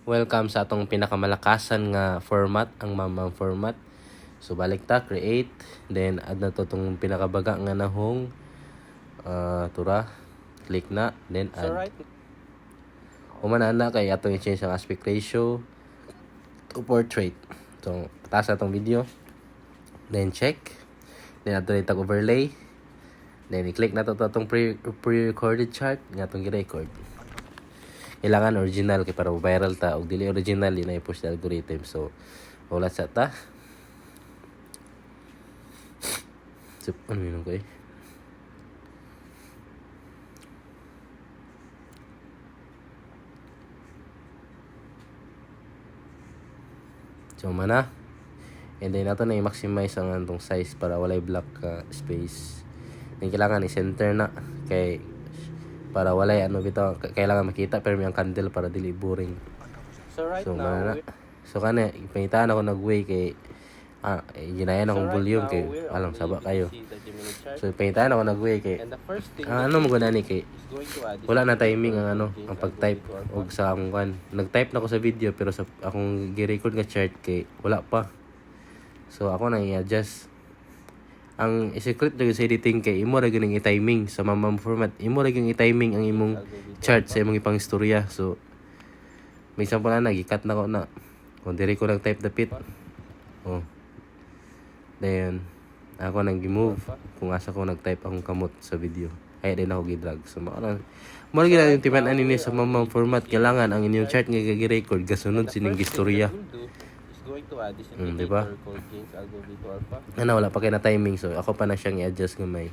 Welcome sa atong pinakamalakasan nga format, ang mamang format. So balik ta, create, then add na to tong pinakabaga nga nahong tura, click na, then add. So right. Umana na kay atong i-change ang aspect ratio to portrait. So taas na tong video. Then check. Then add na overlay. Then i-click na to atong pre-recorded chart nga atong gi-record. Kailangan original kay para viral ta og dili original di na i-push sa algorithm. So wala sa ta. So ano yun ko So mana. And then nato na i-maximize ang antong size para walay black space. Then kailangan i-center na kay para walay bitaw kailangan makita pero may ang candle para dili boring. So right So now, so kana ipangitaan ako nag-way kay ginayan akong volume kay alam saba kayo. So ipangitaan ako nag-way kay and the first thing ano mo guna ni kay is going to add wala na timing ang ang pag-type og sa akong kan. Nag-type na ako sa video pero sa akong gi-record nga chart kay wala pa. So ako nang i-adjust. Ang secret dito sa editing kay imo ra gyud i-timing sa mamam format. Imo ra gyud i-timing ang imong chart sa imong ipang istorya. So may example na gi-cut na ko na. Kung diri ko nag type dapit. Oh. Then ako nang gi-move kung asa ko nag-type akong kamot sa video. Ay din ako gi-drag. So mo ra gyud yung timan-an ini sa mamam format kailangan ang inyong chart nga gi-record gasunod sining istorya. going to add this diba? indicator called Gains Algo V2 Alpha. Wala pa kay na timing so ako pa na siyang i-adjust gamay.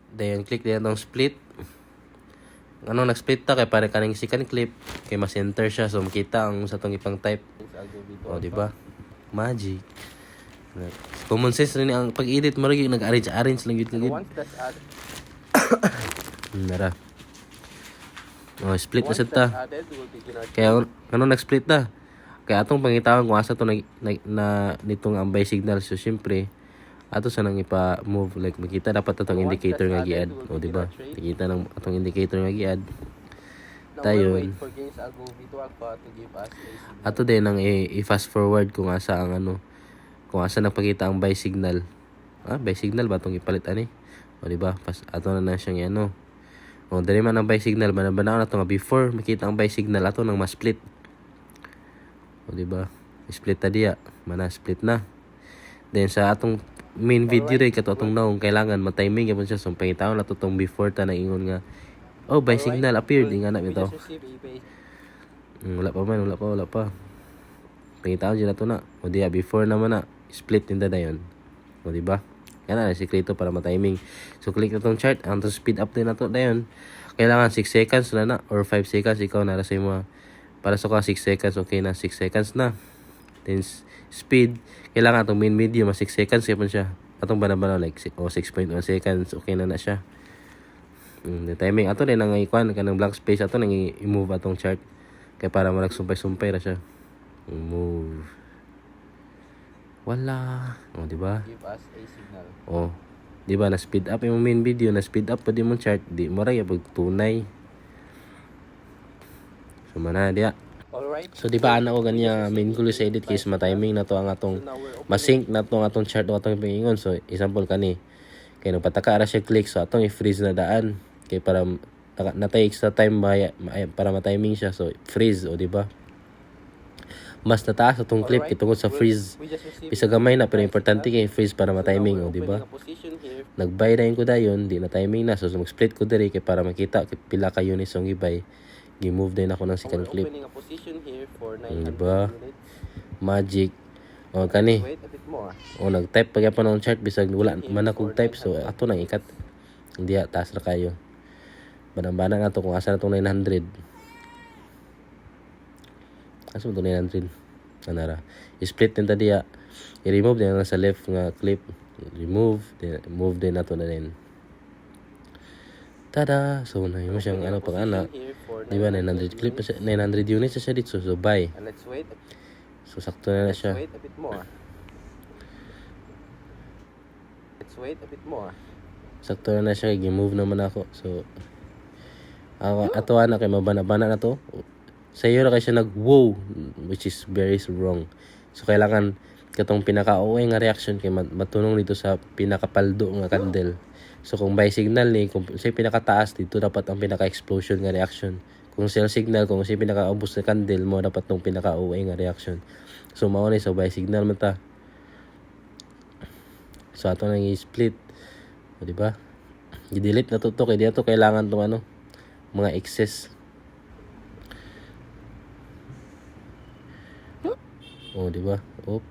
Then click din tong split. Nag-split ta kay para kaning second clip kay ma-center siya so makita ang sa tong ipang type. Gains Algo V2 O di ba? Magic. Common sense rin ang pag-edit mo rin nag-arrange lang yun kagid. Once that's added, Nara. Oh, split na once sad ta. that's added, we'll begin our Kaya nag-split ta. Kaya atong pangitawan kung asa to na nitong ambay signal so syempre ato sa nang ipa-move like makita dapat atong indicator nga gi-add o di ba? Nakita nang atong indicator nga gi-add. Now we'll Tayon. wait for Gains Algo V2 Alpha to give us a signal. Ato din ang i-fast forward kung asa ang kung asa nagpakita ang by signal. By signal ba tong ipalit ani? O di ba? Ato na siyang O diri man ang by signal banabana na to nga before makita ang by signal ato nang ma-split. O di ba? Split ta diya. Mana split na. Then sa atong main video ray kato atong naong kailangan ma-timing gyapon siya so pangitawon na to tong before ta na ingon nga by signal appeared nga na We bitaw. just received a base. Wala pa. Pangitawon dyan na to na. O diya, before naman na, split din na yun. O diba? Yan na, sikreto para ma-timing. So, click na tong chart. Ang speed up din na to na yun. Kailangan 6 seconds na or 5 seconds. Ikaw na sa mo. Para sa 6 seconds, okay na. 6 seconds na. Then, speed. Kailangan itong main video, 6 seconds. Kaya siya. Atong banabana, like 6.1 seconds. Okay na siya. The timing. Ato din ang ikuan. Kanang blank space. Ato nang i-move atong chart. Kaya para malagsumpay-sumpay na siya. Move. Wala. O, di ba? Give us a signal. O, di ba? Na-speed up yung main video. Na-speed up pa din mong chart. Di mo rin yung tunay. So, mana, diya. Alright. So, di ba, ko ganya main goal sa edit case ma-timing na to ang atong ma-sync na to ang atong chart o atong pingingon. So, example kani. Kaya nagpataka ara siya click. So, atong i-freeze na daan. Kaya para natay extra time para ma-timing siya. So, freeze. O, di ba? Mas nataas atong clip kay tungod sa freeze. We just received Bisa gamay na pero importante kay freeze para ma-timing, o di ba? a position here. Nag-buy na yun ko dayon, di na timing na so mag-split ko diri kay para makita kay pila ka units ang i-buy. Gi-move din ako ng second We're clip. opening a position here for Di 900 ba? units. Magic. O kani. Wait a bit more. O nag-type pa gyapon ng chart bisag wala man akong type so ato nang ikat. Hindi taas ra kayo. Banang-banang na to kung asa na tong 900. Asa mo 900? Anara. I-split din ta diya. I-remove din na sa left nga clip. Remove. Then, move din na to na din. Tada! So, na mo siyang pang-ana. Here for Di ba, 900 clip, 900 units na siya dito. So, buy. And let's wait. So, sakto na siya. Wait a bit more. Let's wait a bit more. Sakto na siya. Gi-move naman ako. So, ato na kay mabana-bana na to. Sa iyo ra kay siya nag-wow, which is very wrong. So kailangan katong pinaka-OA nga reaction kay matunong dito sa pinakapaldo nga candle. So kung by signal ni, kung sa pinakataas dito dapat ang pinaka-explosion nga reaction. Kung cell signal, kung sa pinaka-ubos na candle mo dapat tong pinaka-OA nga reaction. So mao ni so by signal man ta. So ato nang i-split. O di ba? I-delete na to kay dito kailangan tong ano, mga excess. Oh, di ba? Op.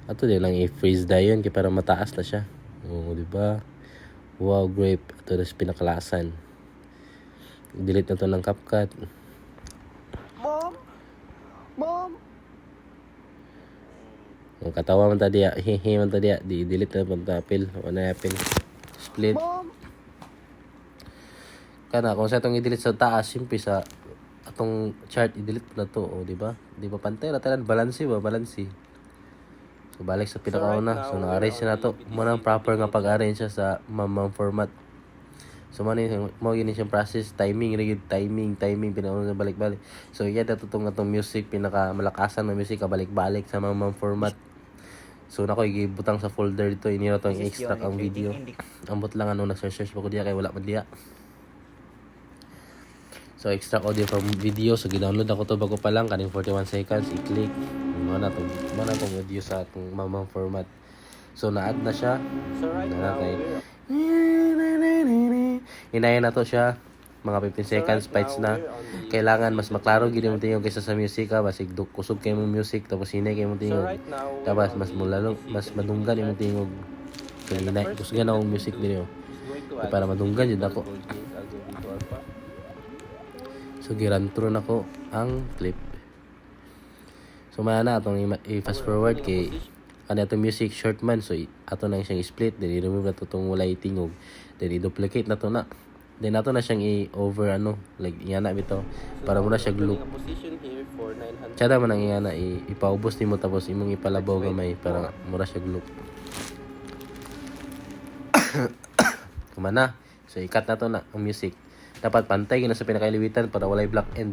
Ato din lang i-freeze dayon kay para mataas na siya. Oh, di ba? Wow, grape. Ato na sa pinakalasan. Delete na to ng CapCut. Mom! Oh, katawa man ta diya. Hehe man ta diya. Di-delete na pang tapil. O na yapin. Split. Kana, kung sa itong i-delete sa taas, simple sa atong chart, i-delete na to. O, di ba? Di ba pantay? Ratalan, balansi ba? Balansi. So, balik sa pinakauna. So, na-arrange na to. Muna ang proper nga pag-arrange siya sa mamang format. So, mo gini siyang process. Timing, rigid. Timing. Pinakauna na balik-balik. So, yan na tutong atong music. Pinaka-malakasan na music. Kabalik-balik sa mamang format. So, nako igibutang sa folder dito. Iniro to yung extract ang video. Ambot lang ano, nag-search pa ko diya kay wala man diya. So, extract audio from video. So, gidownload ako to bago pa lang. Kaning 41 seconds. I-click. Muna itong audio sa itong mamang format. So, na-add na siya. So right now, Hinayin na to siya. Mga 15 seconds. Bites na. Kailangan mas maklaro gini mo tingog kaysa sa music ha. Basig kusog kayo mo music. Tapos hinay kayo mo tingog. Tapos mas mulalo. Mas madunggan yung tingog. Kaya kusgan akong music din yun. Para madunggan yun ako. So, girantro na ko ang clip. So, maya na itong i-fast forward kay ano itong music short man. So, ato na siyang split. Then, i-remove na ito itong walay tingog. Then, i-duplicate na ito na. Then, ato na siyang i-over ano. Like, iana bito. Para muna siya loop. Tsada man ang iana. Ipaubos ni mo tapos imong ipalabaw gamay. Para muna siya loop. Kumana. So, i-cut na ito na ang music. Dapat pantay na sa pinakailiwitan para walay black end.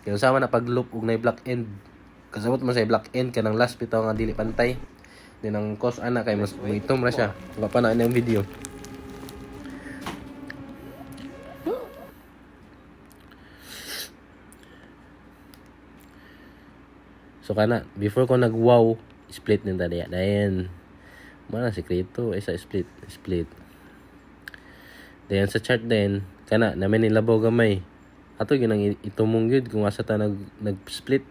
Kaya sama na pag-loop ug nay black end. Kasabot mo sa black end kanang last bitaw nga dili pantay. Din ang cause ana kay mas itom ra siya. Wa pa na ang video. So kana before ko nag-wow, split din tadi. Dayon. Mana sekreto isa split. Dayon sa chart din kana namin nilabaw gamay. Ato ginang itumong gyud kung asa ta nag-split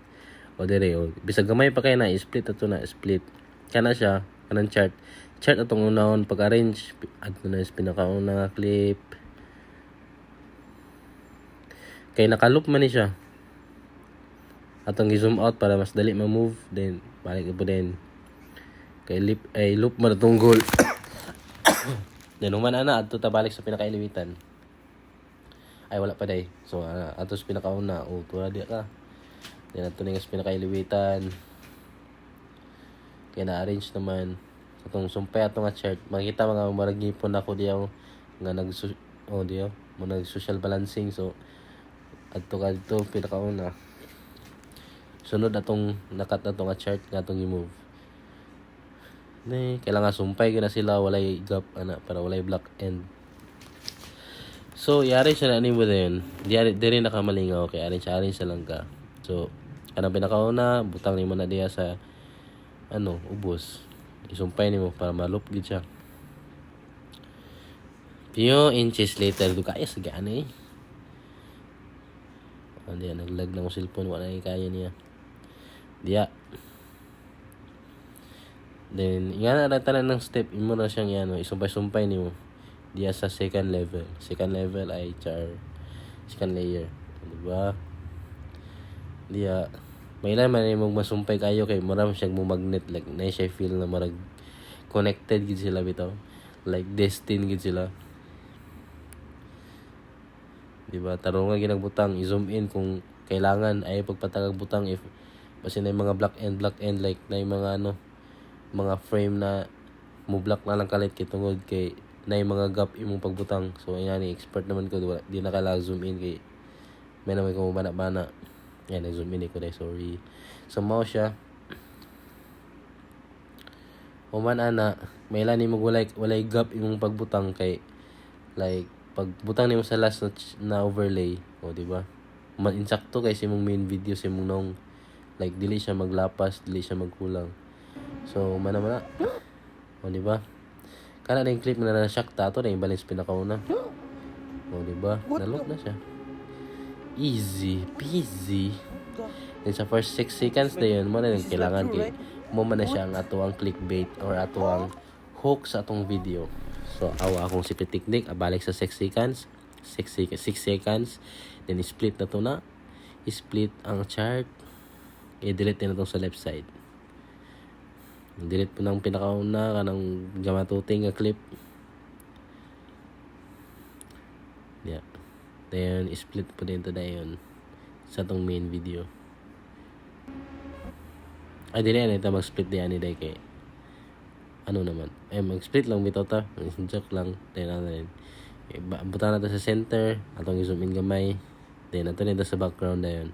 o dire o bisag gamay pa kay na i-split ato na split. Kana siya kanang chart atong unahon pag-arrange ato na is pinakauna nga clip. Kay naka-loop man ni siya. Atong i-zoom out para mas dali ma-move then balik po din. Kay loop man atong goal. Then human ana adto ta balik sa pinakailiwitan. Ay wala pa day. So atos pinakauna tuwa di ka. Then ato ning pinakailiwitan. Kaya na-arrange naman atong sumpay atong nga chart. Makita mga maragipon ako diyaw nga nag-social balancing. So adto ka dito pinakauna. Sunod atong nakat atong nga chart nga atong i-move. Kailangan sumpay gina sila walay gap ana para walay black end. So, i-arrange na ni mo din. Di rin nakamalingaw. Kaya arrange sa lang ka. So, kanang pinakauna, butang ni mo na diya sa ubos. Isumpay ni mo para ma-loop gid siya. Few inches later, kaya sa gani. Diya, naglag na ko cellphone. Wala na kaya niya. Diya. Then, nga na tanan ng step. Imo na siyang isumpay-sumpay ni mo. Diya sa second level. Second level ay second layer. Diba? Diya. May ilan man yung masumpay kayo kay maram siyang magnet. Like, na siya feel na marag connected gid sila bitaw. Like, destined gid sila. Diba? Tarong nga ginagbutang. I-zoom in kung kailangan ay pagpatagag butang if kasi na yung mga black end like na yung mga mga frame na mo black na lang kalit kay tungod kay na yung mga gap imong pagbutang. So, ayan, expert naman ko. Di na kailangan zoom in kay May naman kung bana-bana. Yan, nag-zoom in ko dahil, sorry. So, mao siya. Human ana, may ilan mo walay gap imong pagbutang kay like pagbutang nimo sa last na overlay, o di ba? Insakto kay sa imong main video sa imong nong like dili siya maglapas, dili siya magkulang. So mana o di ba? Kana na yung clip na na-shock tato na yung balance pinakauna. O di ba? Nalot na siya. Easy peasy. Then sa first 6 seconds na yun, mo na yung kailangan kay mo man na siya ang atuang clickbait or atuang hook sa atong video. So, awa akong secret technique. Abalik sa 6 seconds. 6 seconds. Then, split na to na. Split ang chart. I-delete na to sa left side. Delete po ng pinakauna kanang gamatuting nga clip. Yeah. Then, split po din to na yun sa atong main video. Ay, dili na ito mag-split diyan ni day kay ano naman. Mag-split lang bitaw ta. Joke lang. Then, buta na to sa center. Atong i-zoom in gamay. Then, ato nito sa background na yun.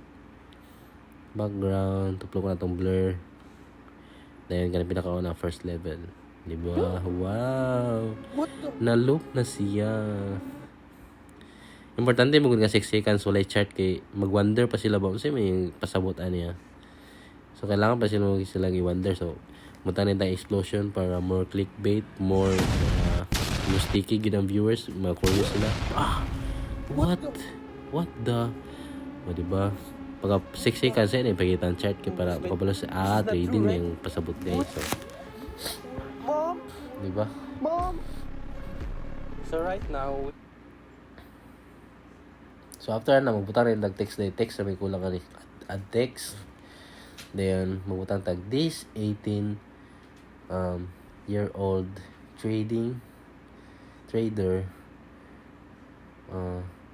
Background. Tuplok na itong blur. Then, ganun pinakauna first level. Diba? Wow! Na-loop na siya. Importante mo kung 6 seconds walay chart kay mag-wonder pa sila ba? Kasi may pasabutan niya. So, kailangan pa sila i-wonder. So, muta na tayo explosion para more clickbait, more sticky gid ang viewers. Curious sila. What? What the? O, diba? Pagka 6 seconds yan, ipagkita ang chart kaya para makabalo sa trading yung pasabot niya. So, Mom! diba? Mom! So, right now, so, after na, magbuta rin nag-text na text na may kulang ka add text. Then, magbutang tag this 18 year old trader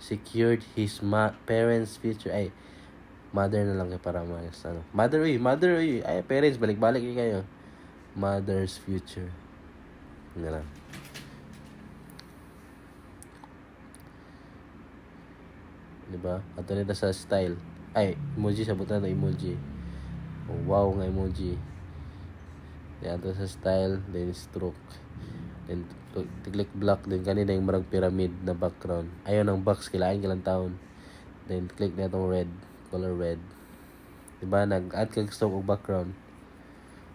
secured his parents' future. Ay, mother na lang kayo para mas ano. Mother, ay, parents, balik-balik kayo. Mother's future. Yun na lang. Diba? At nito sa style. Ay, emoji, sabutan na emoji. Oh, wow nga emoji. Then, ito sa style. Then, stroke. Then, click block. Then, kanina yung marag pyramid na background. Ayaw ng box. Kailangan kailang taon. Then, click na itong red. Color red. Diba? Nag-add kag stroke o background.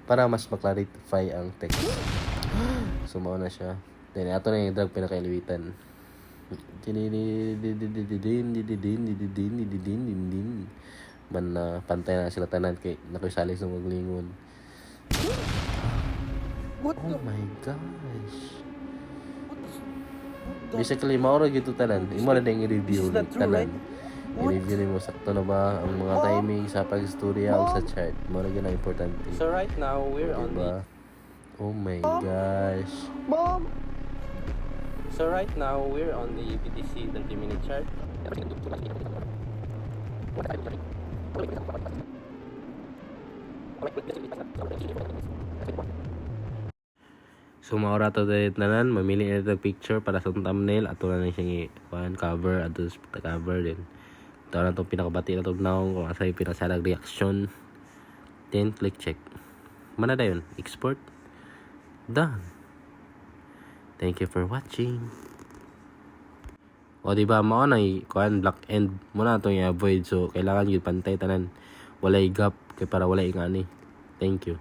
Para mas maklarify ang text. Sumaw na siya. Then, ito na yung drag pinakailiwitan. Man na pantay na sila tanan kay nakusali sa maglingon. Oh my gosh. Basically, maura gito tanan. Imo na ding i-review ni tanan. I-review mo sakto na ba ang mga timing sa pag-istorya o sa chart. Maura gyud ang importante. So right now we're on the Oh my gosh. Mom! So right now we're on the BTC 30-minute chart. So maura to dahil tanan, mamili na ito picture para sa thumbnail ato na siyang cover ato sa cover din. Ito na itong pinakabati na itong naong kung asa yung pinasalag reaction. Then click check. Mana na yun? Export. Done. Thank you for watching. O diba mao na kuan black end mo na itong i-avoid, so kailangan yung pantay tanan walay gap kay para walay ingani. Thank you.